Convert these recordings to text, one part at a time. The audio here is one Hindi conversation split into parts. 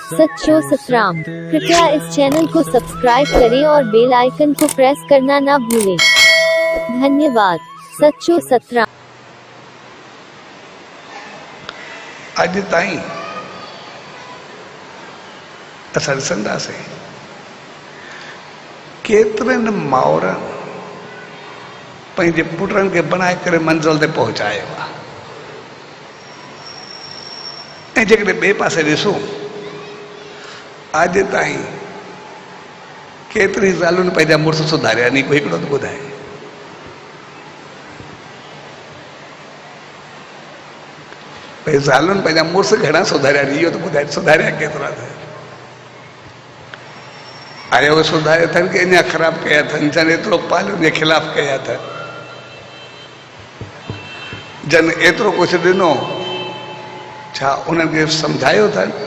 सच्चो सतराम। कृपया इस चैनल को सब्सक्राइब करें और बेल आइकन को प्रेस करना ना भूलें। धन्यवाद। सच्चो सतराम। अज ताईं असां ॾिसंदासीं केतिरनि माउरनि पंहिंजे पुटनि खे बणाए करे मंज़िल ते पहुचायो आहे। ऐं जेकॾहिं ॿिए पासे ॾिसूं अॼु ताईं केतिरी ज़ालुनि पंहिंजा मुड़ुस सुधारिया नी। कोई हिकिड़ो त ॿुधाए। भई ज़ालुनि पंहिंजा मुड़ुस घणा सुधारिया नी, इहो त ॿुधाए। सुधारिया केतिरा अथनि? आया उहे सुधारिया अथनि की अञा ख़राबु कया अथनि? जन एतिरो पालियुनि जे ख़िलाफ़ु कया अथनि। जन एतिरो कुझु ॾिनो, छा उन्हनि खे सम्झायो अथनि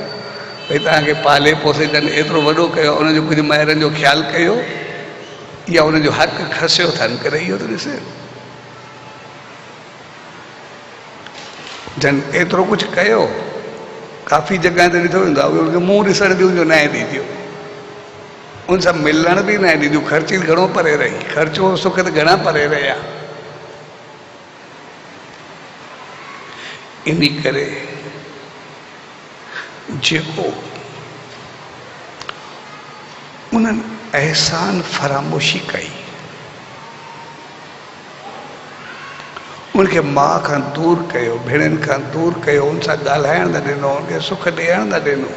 भई तव्हांखे पाले पोसे जन एतिरो वॾो कयो, उन्हनि जो कुझु माइरनि जो ख़्यालु कयो या उन्हनि जो हक़ खसियो अथनि? करे इहो त ॾिसे। जन एतिरो कुझु कयो, काफ़ी जॻह ते ॾिठो वेंदो आहे उनखे मुंहुं ॾिसण बि उनजो न आहे ॾींदियूं, उन सां मिलण बि न आहे ॾींदियूं। ख़र्ची घणो परे रही, ख़र्चो सुख त घणा परे रहिया। इन करे जेको उन्हनि एहसान फरामोशी कई, उनखे माउ खां दूर कयो, भेणनि खां दूर कयो, उन सां ॻाल्हाइण न ॾिनो, उनखे सुख ॾियण न ॾिनो।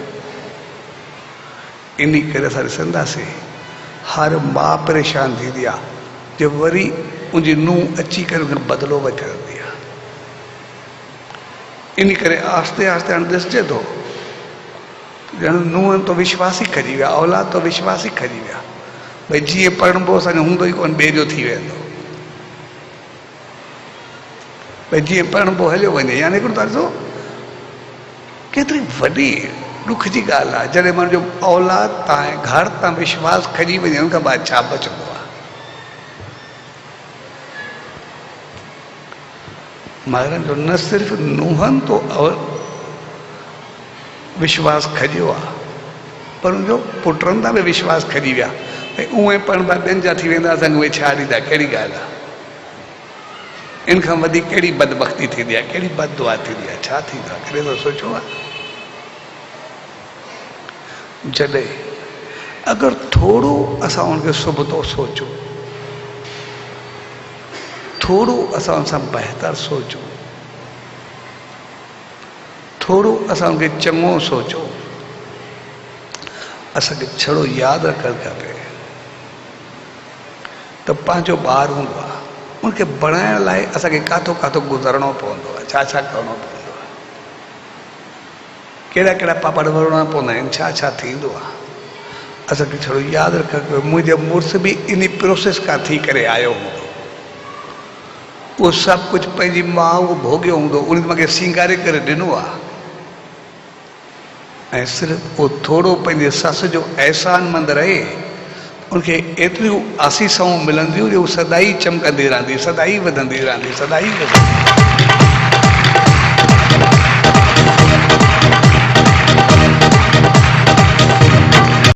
इन करे असां ॾिसंदासीं हर माउ परेशान थींदी आहे जो वरी उनजी नुंहुं अची करे उनखे बदिलो वठंदी आहे। इन करे आस्ते आस्ते हाणे ॾिसजे थो ॼण नुंहंनि तो विश्वास ई खजी विया, औलाद तो विश्वास ई खजी विया। भई जीअं पढ़बो असांजो हूंदो ई कोन, ॿिए जो थी वेंदो। भई जीअं पढ़बो हलियो वञे। यानी हिकिड़ो ॾिसो केतिरी वॾी ॾुख जी ॻाल्हि आहे जॾहिं माण्हू जो औलाद तां घर तां विश्वास खजी वञे, उनखां बाद छा बचंदो आहे? माइरनि जो न सिर्फ़ु नुंहंनि तो विश्वास खजियो आहे, पर उनजो पुटनि तां बि विश्वास खजी विया। भई उहे पढ़ंदा ॿियनि जा थी वेंदा, असांखे उहे छा ॾींदा? कहिड़ी ॻाल्हि आहे? इन खां वधीक कहिड़ी बदबख़्ती थींदी आहे, कहिड़ी बददुआ थींदी आहे? छा थींदो आहे? कॾहिं त सोचियो आहे? जॾहिं अगरि थोरो असां उनखे सुबुह सोचूं, थोरो असां उन सां बहितर सोचूं, थोरो असां उनखे चङो सोचूं, असांखे छड़ो यादि रखणु खपे त पंहिंजो ॿारु हूंदो आहे, उनखे बणाइण लाइ असांखे काथो काथो गुज़रणो पवंदो आहे, छा छा करिणो पवंदो आहे, कहिड़ा कहिड़ा पापड़ भरणा पवंदा आहिनि, छा छा थींदो आहे। असांखे छड़ो यादि रखणु खपे मुंहिंजो मुड़ुस बि इन प्रोसेस खां थी करे आयो हूंदो। उहो सभु कुझु पंहिंजी माउ उहो भोॻियो हूंदो, उन मूंखे सींगारे करे ॾिनो आहे। ऐं सिर्फ़ु उहो थोरो पंहिंजे सस जो अहसानमंद रहे, उनखे एतिरियूं आसीसाऊं मिलंदियूं जो सदाई चमकंदी रहंदी, सदाई वधंदी रहंदी, सदाई वधंदी।